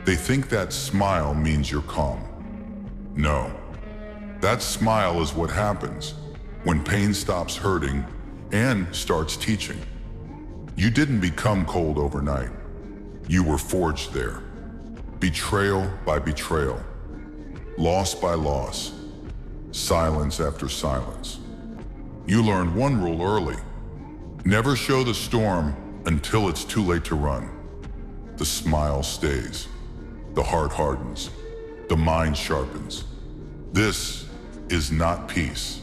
They think that smile means you're calm. No, that smile is what happens when pain stops hurting and starts teaching. You didn't become cold overnight. You were forged there. Betrayal by betrayal. Loss by loss. Silence after silence. You learned one rule early. Never show the storm until it's too late to run. The smile stays. The heart hardens. The mind sharpens. This is not peace.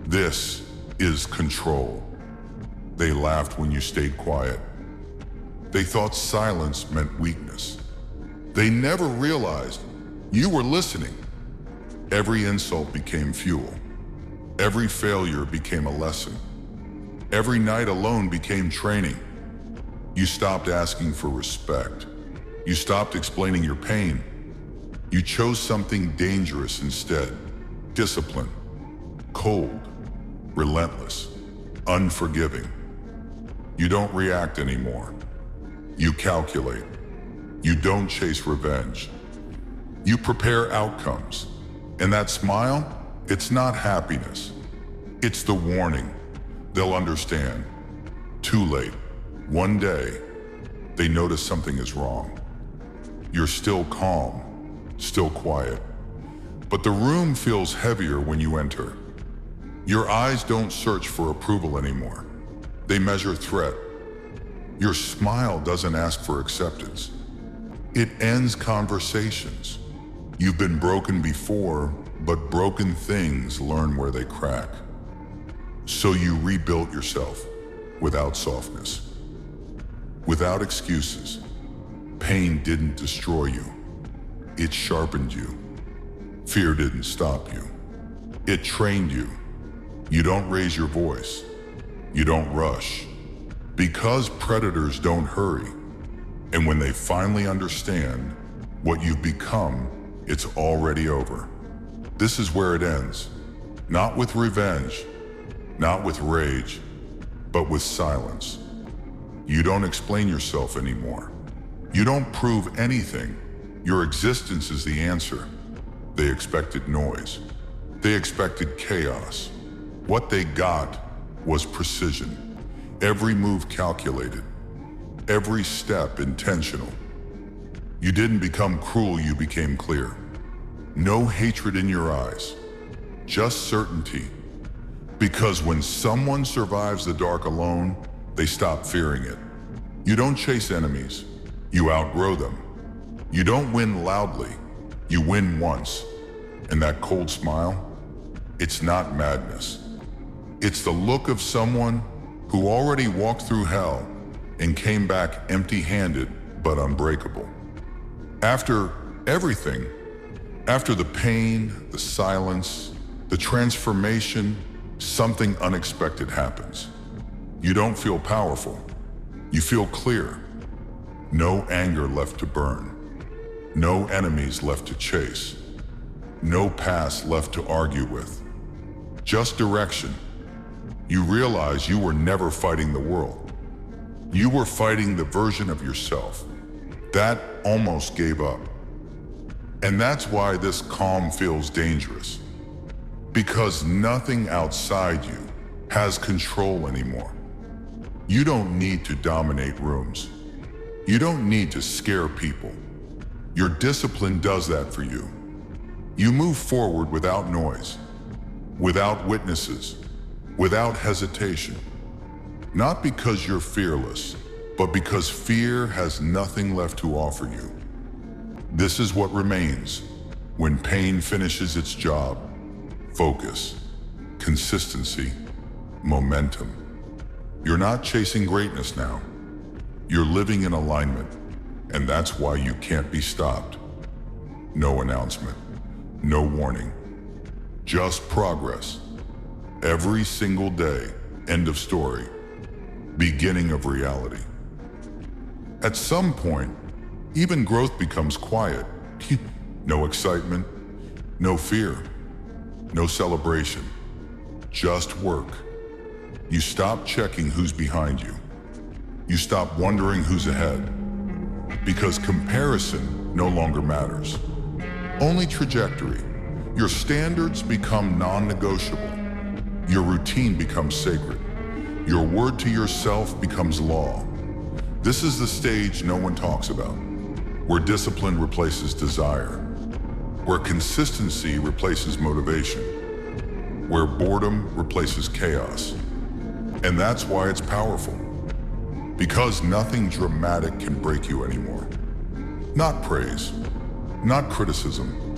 This is control. They laughed when you stayed quiet. They thought silence meant weakness. They never realized you were listening. Every insult became fuel. Every failure became a lesson. Every night alone became training. You stopped asking for respect. You stopped explaining your pain. You chose something dangerous instead. Discipline. Cold. Relentless. Unforgiving. You don't react anymore. You calculate. You don't chase revenge. You prepare outcomes. And that smile, it's not happiness. It's the warning. They'll understand. Too late. One day, they notice something is wrong. You're still calm, still quiet. But the room feels heavier when you enter. Your eyes don't search for approval anymore. They measure threat. Your smile doesn't ask for acceptance. It ends conversations. You've been broken before, but broken things learn where they crack. So you rebuilt yourself without softness, without excuses. Pain didn't destroy you. It sharpened you. Fear didn't stop you. It trained you. You don't raise your voice. You don't rush. Because predators don't hurry. And when they finally understand what you've become, it's already over. This is where it ends. Not with revenge, not with rage, but with silence. You don't explain yourself anymore. You don't prove anything. Your existence is the answer. They expected noise. They expected chaos. What they got was precision. Every move calculated. Every step intentional. You didn't become cruel, you became clear. No hatred in your eyes, just certainty. Because when someone survives the dark alone, they stop fearing it. You don't chase enemies, you outgrow them. You don't win loudly, you win once. And that cold smile, it's not madness. It's the look of someone who already walked through hell and came back empty-handed but unbreakable. After everything, after the pain, the silence, the transformation, something unexpected happens. You don't feel powerful. You feel clear. No anger left to burn. No enemies left to chase. No past left to argue with. Just direction. You realize you were never fighting the world. You were fighting the version of yourself that almost gave up. And that's why this calm feels dangerous. Because nothing outside you has control anymore. You don't need to dominate rooms. You don't need to scare people. Your discipline does that for you. You move forward without noise, without witnesses, without hesitation. Not because you're fearless, but because fear has nothing left to offer you. This is what remains when pain finishes its job. Focus, consistency, momentum. You're not chasing greatness now. You're living in alignment, and that's why you can't be stopped. No announcement, no warning, just progress. Every single day, end of story, beginning of reality. At some point, even growth becomes quiet. No excitement, no fear, no celebration, just work. You stop checking who's behind you. You stop wondering who's ahead. Because comparison no longer matters. Only trajectory. Your standards become non-negotiable. Your routine becomes sacred. Your word to yourself becomes law. This is the stage no one talks about, where discipline replaces desire, where consistency replaces motivation, where boredom replaces chaos. And that's why it's powerful. Because nothing dramatic can break you anymore. Not praise, not criticism,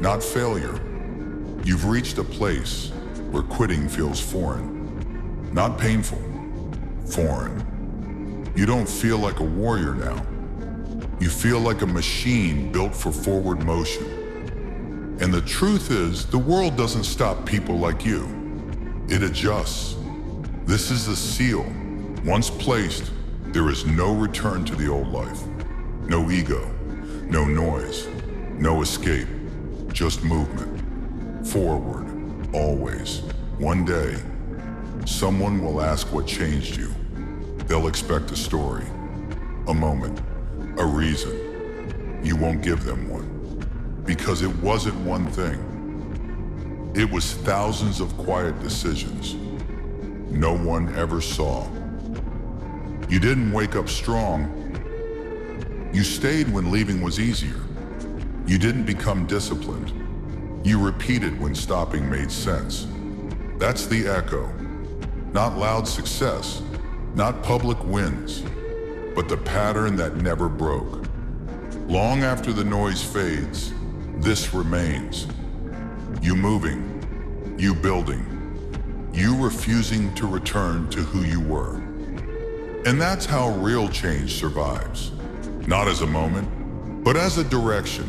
not failure. You've reached a place where quitting feels foreign, not painful, foreign. You don't feel like a warrior now. You feel like a machine built for forward motion. And the truth is, the world doesn't stop people like you. It adjusts. This is the seal. Once placed, there is no return to the old life. No ego, no noise, no escape, just movement. Forward, always. One day, someone will ask what changed you. They'll expect a story, a moment, a reason. You won't give them one, because it wasn't one thing. It was thousands of quiet decisions no one ever saw. You didn't wake up strong. You stayed when leaving was easier. You didn't become disciplined. You repeated when stopping made sense. That's the echo. Not loud success, not public wins, but the pattern that never broke. Long after the noise fades, this remains. You moving, you building, you refusing to return to who you were. And that's how real change survives. Not as a moment, but as a direction.